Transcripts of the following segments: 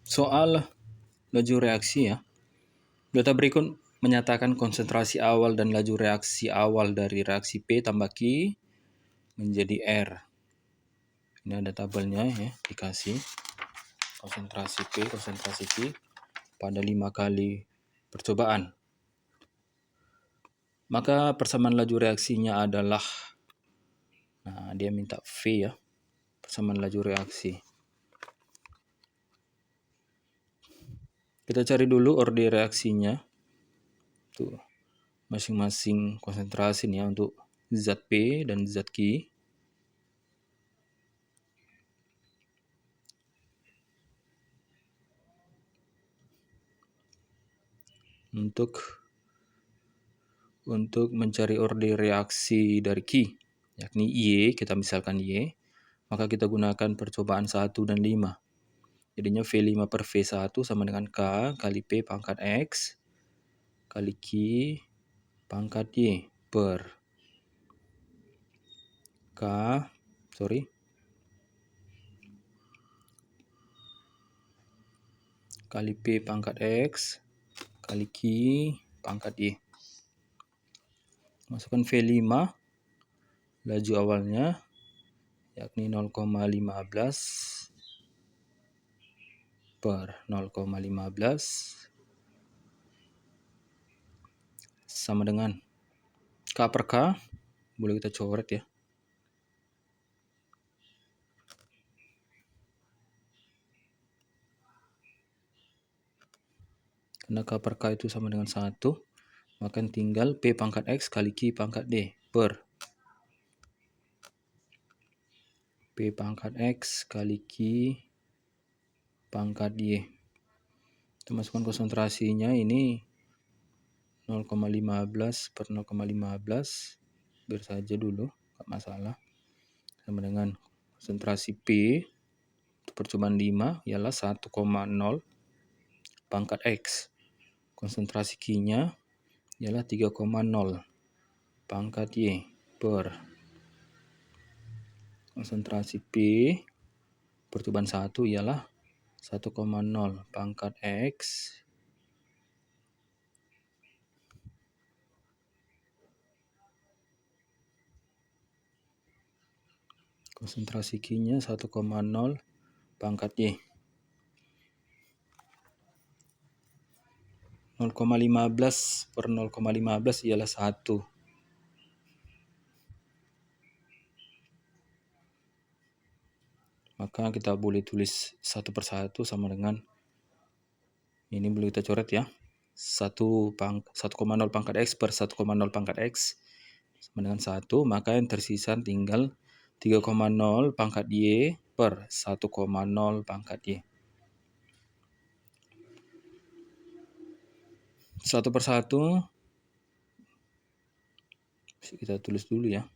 Soal laju reaksi ya. Data berikut menyatakan konsentrasi awal dan laju reaksi awal dari reaksi P tambah Q menjadi R. Ini ada tabelnya ya, dikasih konsentrasi P, konsentrasi Q pada 5 kali percobaan. Maka persamaan laju reaksinya adalah, nah dia minta V ya, persamaan laju reaksi. Kita cari dulu orde reaksinya. Tuh, masing-masing konsentrasi nih ya untuk zat P dan zat Q. Untuk mencari orde reaksi dari Q, yakni Y, kita misalkan Y, maka kita gunakan percobaan 1 dan 5. Jadinya V5 per V1 sama dengan K kali P pangkat X kali Q pangkat Y per kali P pangkat X kali Q pangkat Y. Masukkan V5, laju awalnya yakni 0,15 per 0,15 sama dengan K per K, boleh kita coret ya. Karena K per K itu sama dengan 1, maka tinggal P pangkat X kali Q pangkat D per P pangkat X kali Q pangkat Y. Kita masukkan konsentrasinya ini 0,15 per 0,15, biar saja dulu, nggak masalah. Sama dengan konsentrasi P, untuk percobaan 5, ialah 1,0 pangkat X. Konsentrasi Q-nya ialah 3,0 pangkat Y per konsentrasi P, percobaan 1 ialah 1,0 pangkat X konsentrasi Q-nya 1,0 pangkat Y. 0,15 per 0,15 ialah 1. Maka kita boleh tulis 1 per 1 sama dengan, ini boleh kita coret ya, 1,0 pangkat X per 1,0 pangkat X sama dengan 1, maka yang tersisa tinggal 3,0 pangkat Y per 1,0 pangkat Y. 1 per 1 kita tulis dulu ya,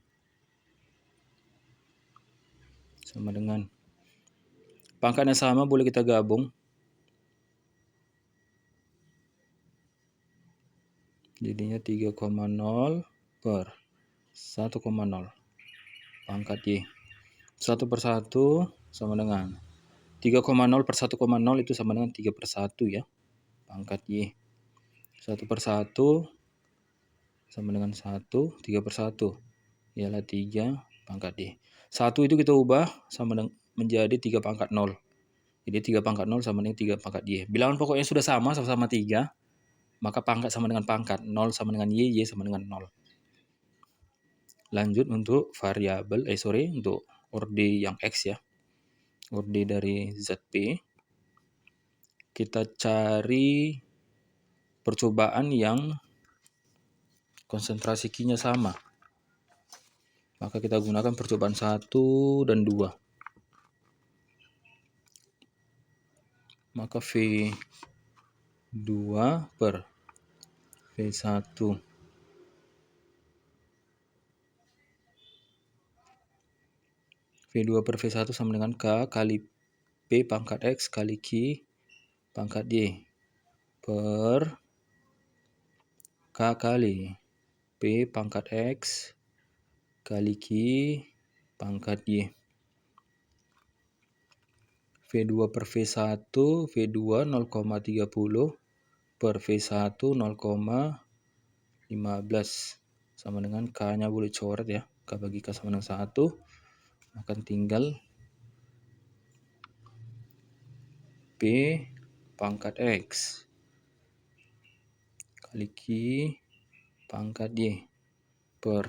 sama dengan pangkatnya sama, boleh kita gabung. Jadinya 3,0 per 1,0 pangkat Y. 1 per 1 sama dengan 3,0 per 1,0 itu sama dengan 3 per 1 ya, pangkat Y. 1 per 1 sama dengan 1, 3 per 1 ialah 3 pangkat Y. 1 itu kita ubah sama dengan menjadi 3 pangkat 0. Jadi 3 pangkat 0 sama dengan 3 pangkat Y. Bilangan pokoknya sudah sama-sama 3, maka pangkat sama dengan pangkat. 0 sama dengan Y sama dengan 0. Lanjut untuk untuk orde yang X ya. Orde dari zat P. Kita cari percobaan yang konsentrasi Q-nya sama. Maka kita gunakan percobaan 1 dan 2. Maka V2 per V1 V2 per V1 sama dengan K kali P pangkat X kali Q pangkat Y per K kali P pangkat X kali Q pangkat Y. V2 per V1, V2 0,30 per V1 0,15 sama dengan K-nya boleh coret ya. K bagi K sama dengan 1. Maka tinggal P pangkat X kali Q pangkat Y per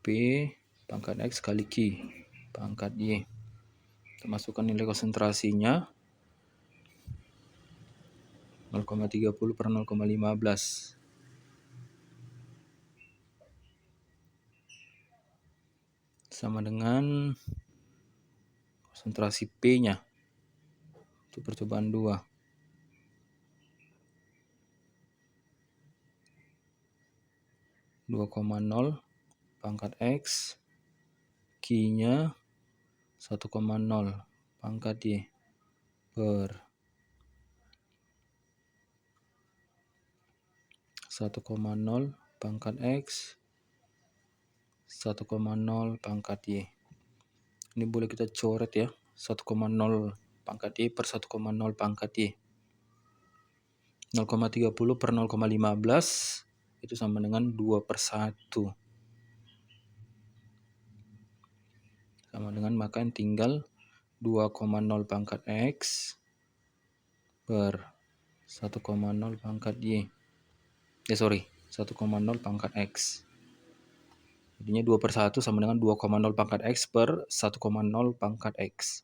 P pangkat X kali Q pangkat Y. Kita masukkan nilai konsentrasinya 0,30 per 0,15. Sama dengan konsentrasi P-nya. Itu percobaan 2. 2,0 pangkat X, Q-nya 1,0 pangkat Y per 1,0 pangkat X, 1,0 pangkat Y. Ini boleh kita coret ya, 1,0 pangkat Y per 1,0 pangkat Y. 0,30 per 0,15 itu sama dengan 2 per 1. Sama dengan maka tinggal 2,0 pangkat X per 1,0 pangkat Y. 1,0 pangkat X. Jadinya 2 per 1 sama dengan 2,0 pangkat X per 1,0 pangkat X.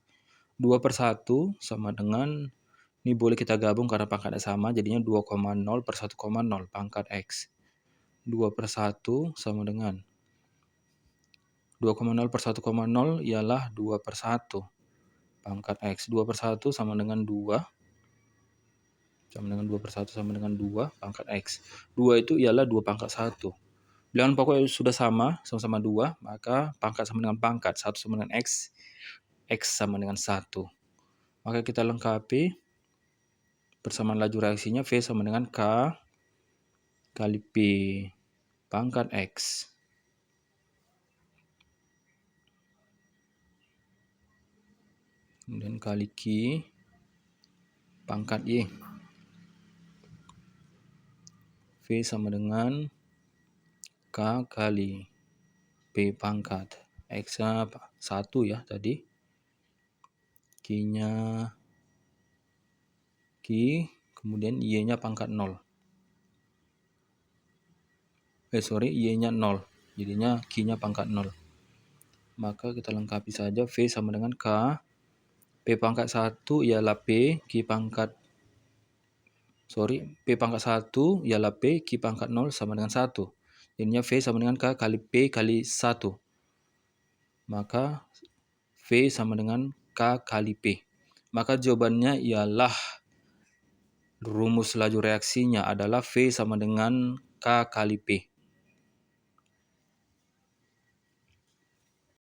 2 per 1 sama dengan, ini boleh kita gabung karena pangkatnya sama, jadinya 2,0 per 1,0 pangkat X. 2 per 1 sama dengan 2,0 per 1,0 ialah 2 per 1 pangkat X. 2 per 1 sama dengan 2. Sama dengan 2 per 1 sama dengan 2 pangkat X. 2 itu ialah 2 pangkat 1. Bilangan pokok sudah sama-sama 2, maka pangkat sama dengan pangkat. 1 sama dengan X, X sama dengan 1. Maka kita lengkapi persamaan laju reaksinya. V sama dengan K kali P pangkat X. Kemudian kali Q pangkat Y. V sama dengan K kali P pangkat X-nya 1 ya tadi. Q-nya Q, kemudian Y-nya pangkat 0. Y-nya 0. Jadinya Q-nya pangkat 0. Maka kita lengkapi saja. V sama dengan K. P pangkat 1 ialah P, P pangkat 1 ialah P, Q pangkat 0 sama dengan 1. Jadinya V sama dengan K kali P kali 1. Maka V sama dengan K kali P. Maka jawabannya ialah, rumus laju reaksinya adalah V sama dengan K kali P.